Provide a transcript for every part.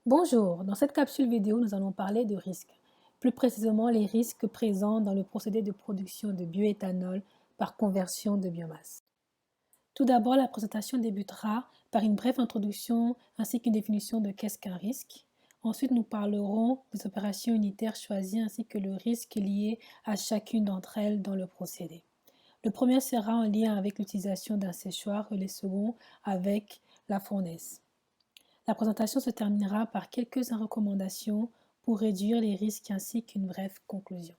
Bonjour, dans cette capsule vidéo, nous allons parler de risques, plus précisément les risques présents dans le procédé de production de bioéthanol par conversion de biomasse. Tout d'abord, la présentation débutera par une brève introduction ainsi qu'une définition de qu'est-ce qu'un risque. Ensuite, nous parlerons des opérations unitaires choisies ainsi que le risque lié à chacune d'entre elles dans le procédé. Le premier sera en lien avec l'utilisation d'un séchoir et le second avec la fournaise. La présentation se terminera par quelques recommandations pour réduire les risques ainsi qu'une brève conclusion.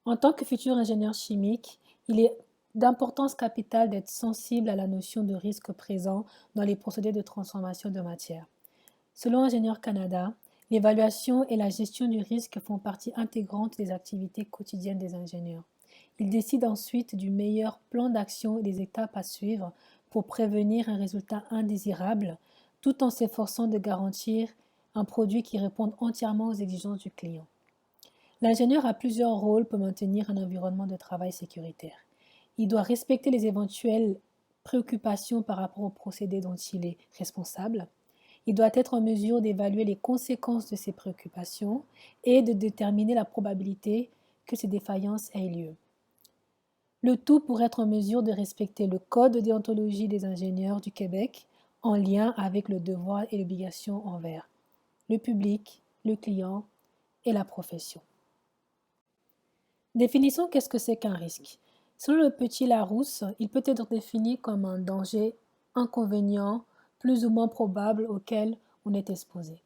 En tant que futur ingénieur chimique, il est d'importance capitale d'être sensible à la notion de risque présent dans les procédés de transformation de matière. Selon Ingénieurs Canada, l'évaluation et la gestion du risque font partie intégrante des activités quotidiennes des ingénieurs. Ils décident ensuite du meilleur plan d'action et des étapes à suivre pour prévenir un résultat indésirable, tout en s'efforçant de garantir un produit qui réponde entièrement aux exigences du client. L'ingénieur a plusieurs rôles pour maintenir un environnement de travail sécuritaire. Il doit respecter les éventuelles préoccupations par rapport au procédé dont il est responsable. Il doit être en mesure d'évaluer les conséquences de ces préoccupations et de déterminer la probabilité que ces défaillances aient lieu. Le tout pour être en mesure de respecter le Code de déontologie des ingénieurs du Québec en lien avec le devoir et l'obligation envers le public, le client et la profession. Définissons qu'est-ce que c'est qu'un risque. Selon le petit Larousse, il peut être défini comme un danger, inconvénient, plus ou moins probable auquel on est exposé.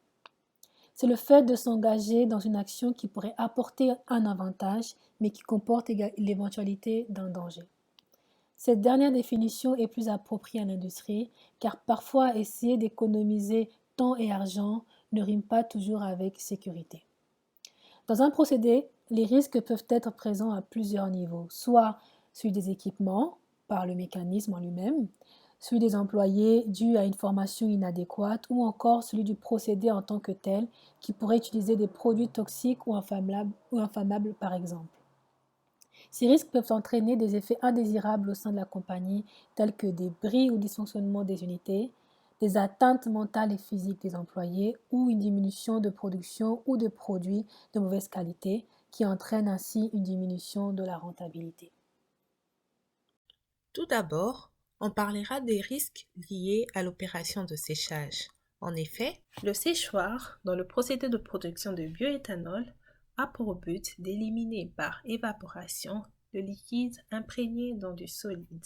C'est le fait de s'engager dans une action qui pourrait apporter un avantage, mais qui comporte l'éventualité d'un danger. Cette dernière définition est plus appropriée à l'industrie, car parfois essayer d'économiser temps et argent ne rime pas toujours avec sécurité. Dans un procédé, les risques peuvent être présents à plusieurs niveaux, soit celui des équipements, par le mécanisme en lui-même, celui des employés dû à une formation inadéquate ou encore celui du procédé en tant que tel qui pourrait utiliser des produits toxiques ou inflammables par exemple. Ces risques peuvent entraîner des effets indésirables au sein de la compagnie tels que des bris ou dysfonctionnements des unités, des atteintes mentales et physiques des employés ou une diminution de production ou de produits de mauvaise qualité qui entraîne ainsi une diminution de la rentabilité. Tout d'abord, on parlera des risques liés à l'opération de séchage. En effet, le séchoir, dans le procédé de production de bioéthanol, a pour but d'éliminer par évaporation le liquide imprégné dans du solide.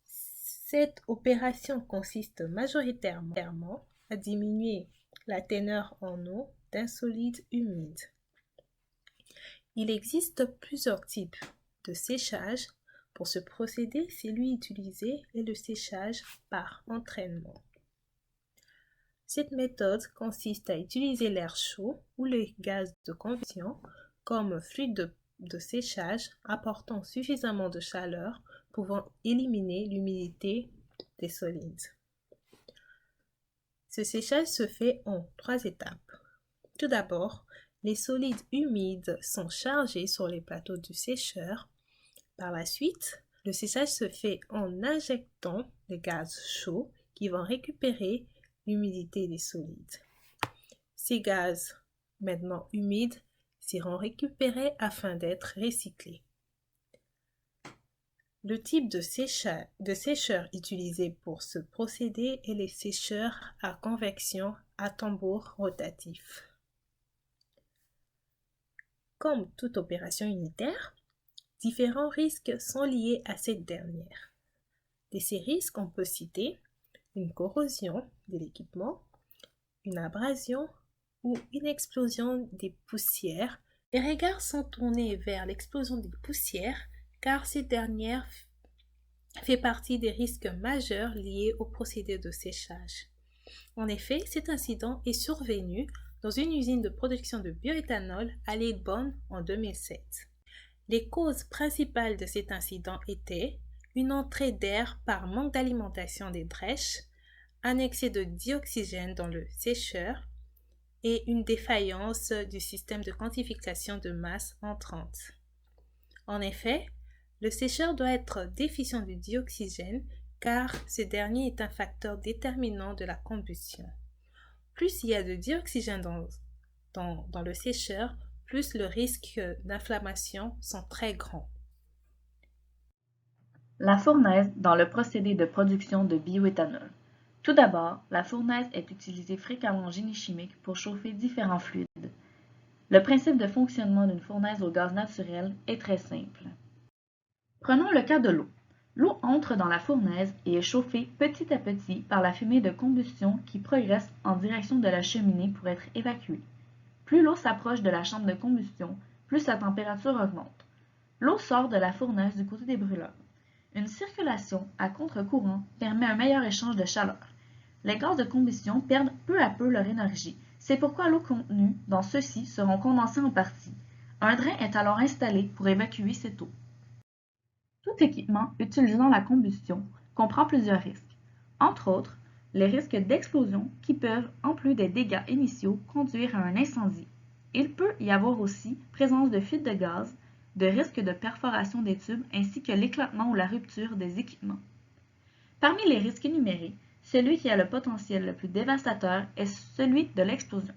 Cette opération consiste majoritairement à diminuer la teneur en eau d'un solide humide. Il existe plusieurs types de séchage. Pour ce procédé, celui utilisé est le séchage par entraînement. Cette méthode consiste à utiliser l'air chaud ou les gaz de convection comme fluide de séchage apportant suffisamment de chaleur pouvant éliminer l'humidité des solides. Ce séchage se fait en 3 étapes. Tout d'abord, les solides humides sont chargés sur les plateaux du sécheur. Par la suite, le séchage se fait en injectant des gaz chauds qui vont récupérer l'humidité des solides. Ces gaz, maintenant humides, seront récupérés afin d'être recyclés. Le type de sécheur utilisé pour ce procédé est les sécheurs à convection à tambour rotatif. Comme toute opération unitaire, différents risques sont liés à cette dernière. De ces risques, on peut citer une corrosion de l'équipement, une abrasion ou une explosion des poussières. Les regards sont tournés vers l'explosion des poussières car cette dernière fait partie des risques majeurs liés au procédé de séchage. En effet, cet incident est survenu dans une usine de production de bioéthanol à Lillebonne en 2007. Les causes principales de cet incident étaient une entrée d'air par manque d'alimentation des drèches, un excès de dioxygène dans le sécheur et une défaillance du système de quantification de masse entrante. En effet, le sécheur doit être déficient du dioxygène car ce dernier est un facteur déterminant de la combustion. Plus il y a de dioxygène dans le sécheur, plus le risque d'inflammation sont très grands. La fournaise dans le procédé de production de bioéthanol. Tout d'abord, la fournaise est utilisée fréquemment en génie chimique pour chauffer différents fluides. Le principe de fonctionnement d'une fournaise au gaz naturel est très simple. Prenons le cas de l'eau. L'eau entre dans la fournaise et est chauffée petit à petit par la fumée de combustion qui progresse en direction de la cheminée pour être évacuée. Plus l'eau s'approche de la chambre de combustion, plus sa température augmente. L'eau sort de la fournaise du côté des brûleurs. Une circulation à contre-courant permet un meilleur échange de chaleur. Les gaz de combustion perdent peu à peu leur énergie. C'est pourquoi l'eau contenue dans ceux-ci seront condensés en partie. Un drain est alors installé pour évacuer cette eau. Tout équipement utilisant la combustion comprend plusieurs risques. Entre autres, les risques d'explosion qui peuvent, en plus des dégâts initiaux, conduire à un incendie. Il peut y avoir aussi présence de fuite de gaz, de risque de perforation des tubes ainsi que l'éclatement ou la rupture des équipements. Parmi les risques énumérés, celui qui a le potentiel le plus dévastateur est celui de l'explosion.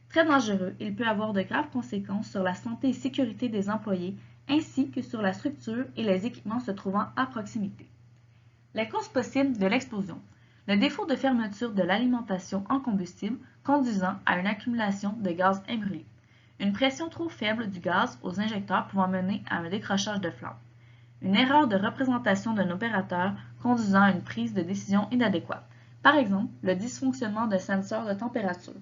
Très dangereux, il peut avoir de graves conséquences sur la santé et sécurité des employés ainsi que sur la structure et les équipements se trouvant à proximité. Les causes possibles de l'explosion. Le défaut de fermeture de l'alimentation en combustible conduisant à une accumulation de gaz imbrûlé. Une pression trop faible du gaz aux injecteurs pouvant mener à un décrochage de flamme. Une erreur de représentation d'un opérateur conduisant à une prise de décision inadéquate. Par exemple, le dysfonctionnement d'un senseur de température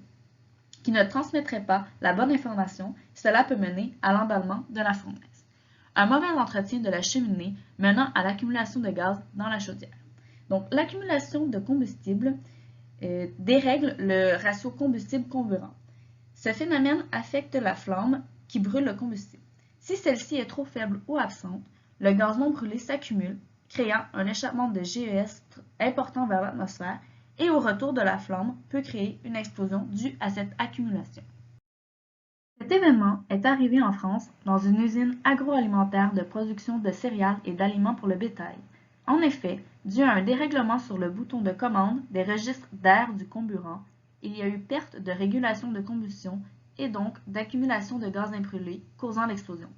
qui ne transmettrait pas la bonne information, cela peut mener à l'emballement de la fournaise. Un mauvais entretien de la cheminée menant à l'accumulation de gaz dans la chaudière. Donc, l'accumulation de combustible dérègle le ratio combustible-comburant. Ce phénomène affecte la flamme qui brûle le combustible. Si celle-ci est trop faible ou absente, le gaz non brûlé s'accumule, créant un échappement de GES important vers l'atmosphère et au retour de la flamme peut créer une explosion due à cette accumulation. Cet événement est arrivé en France dans une usine agroalimentaire de production de céréales et d'aliments pour le bétail. En effet, dû à un dérèglement sur le bouton de commande des registres d'air du comburant, il y a eu perte de régulation de combustion et donc d'accumulation de gaz imbrûlés causant l'explosion.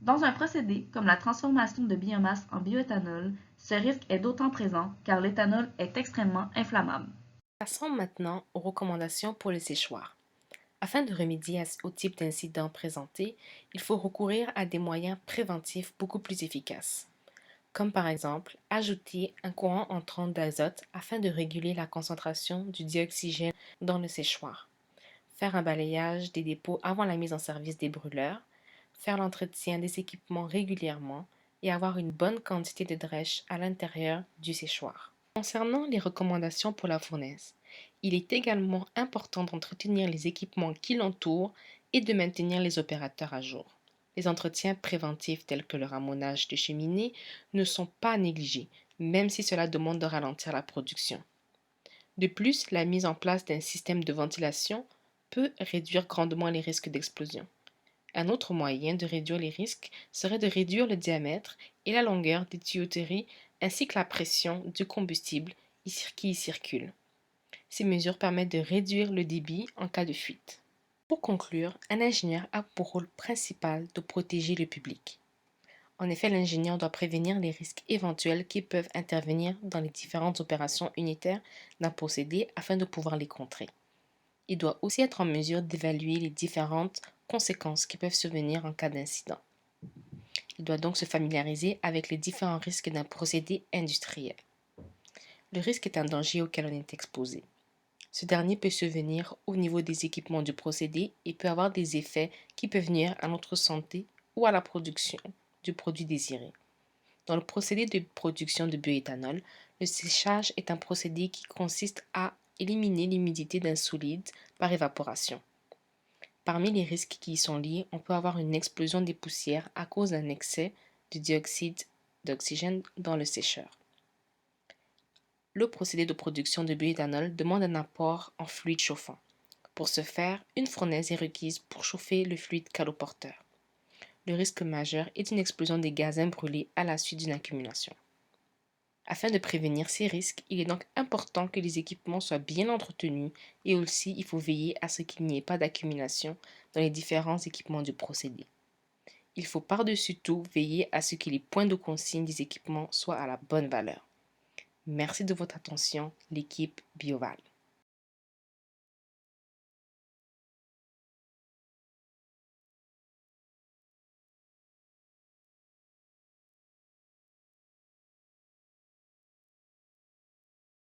Dans un procédé comme la transformation de biomasse en bioéthanol, ce risque est d'autant présent car l'éthanol est extrêmement inflammable. Passons maintenant aux recommandations pour le séchoir. Afin de remédier au type d'incident présenté, il faut recourir à des moyens préventifs beaucoup plus efficaces, comme par exemple ajouter un courant entrant d'azote afin de réguler la concentration du dioxygène dans le séchoir, faire un balayage des dépôts avant la mise en service des brûleurs, faire l'entretien des équipements régulièrement et avoir une bonne quantité de drèche à l'intérieur du séchoir. Concernant les recommandations pour la fournaise, il est également important d'entretenir les équipements qui l'entourent et de maintenir les opérateurs à jour. Les entretiens préventifs tels que le ramonage de cheminées ne sont pas négligés, même si cela demande de ralentir la production. De plus, la mise en place d'un système de ventilation peut réduire grandement les risques d'explosion. Un autre moyen de réduire les risques serait de réduire le diamètre et la longueur des tuyauteries ainsi que la pression du combustible qui y circule. Ces mesures permettent de réduire le débit en cas de fuite. Pour conclure, un ingénieur a pour rôle principal de protéger le public. En effet, l'ingénieur doit prévenir les risques éventuels qui peuvent intervenir dans les différentes opérations unitaires d'un procédé afin de pouvoir les contrer. Il doit aussi être en mesure d'évaluer les différentes conséquences qui peuvent survenir en cas d'incident. Il doit donc se familiariser avec les différents risques d'un procédé industriel. Le risque est un danger auquel on est exposé. Ce dernier peut survenir au niveau des équipements du procédé et peut avoir des effets qui peuvent nuire à notre santé ou à la production du produit désiré. Dans le procédé de production de bioéthanol, le séchage est un procédé qui consiste à éliminer l'humidité d'un solide par évaporation. Parmi les risques qui y sont liés, on peut avoir une explosion des poussières à cause d'un excès de dioxyde d'oxygène dans le sécheur. Le procédé de production de bioéthanol demande un apport en fluide chauffant. Pour ce faire, une fournaise est requise pour chauffer le fluide caloporteur. Le risque majeur est une explosion des gaz brûlés à la suite d'une accumulation. Afin de prévenir ces risques, il est donc important que les équipements soient bien entretenus et aussi il faut veiller à ce qu'il n'y ait pas d'accumulation dans les différents équipements du procédé. Il faut par-dessus tout veiller à ce que les points de consigne des équipements soient à la bonne valeur. Merci de votre attention, l'équipe Bioval.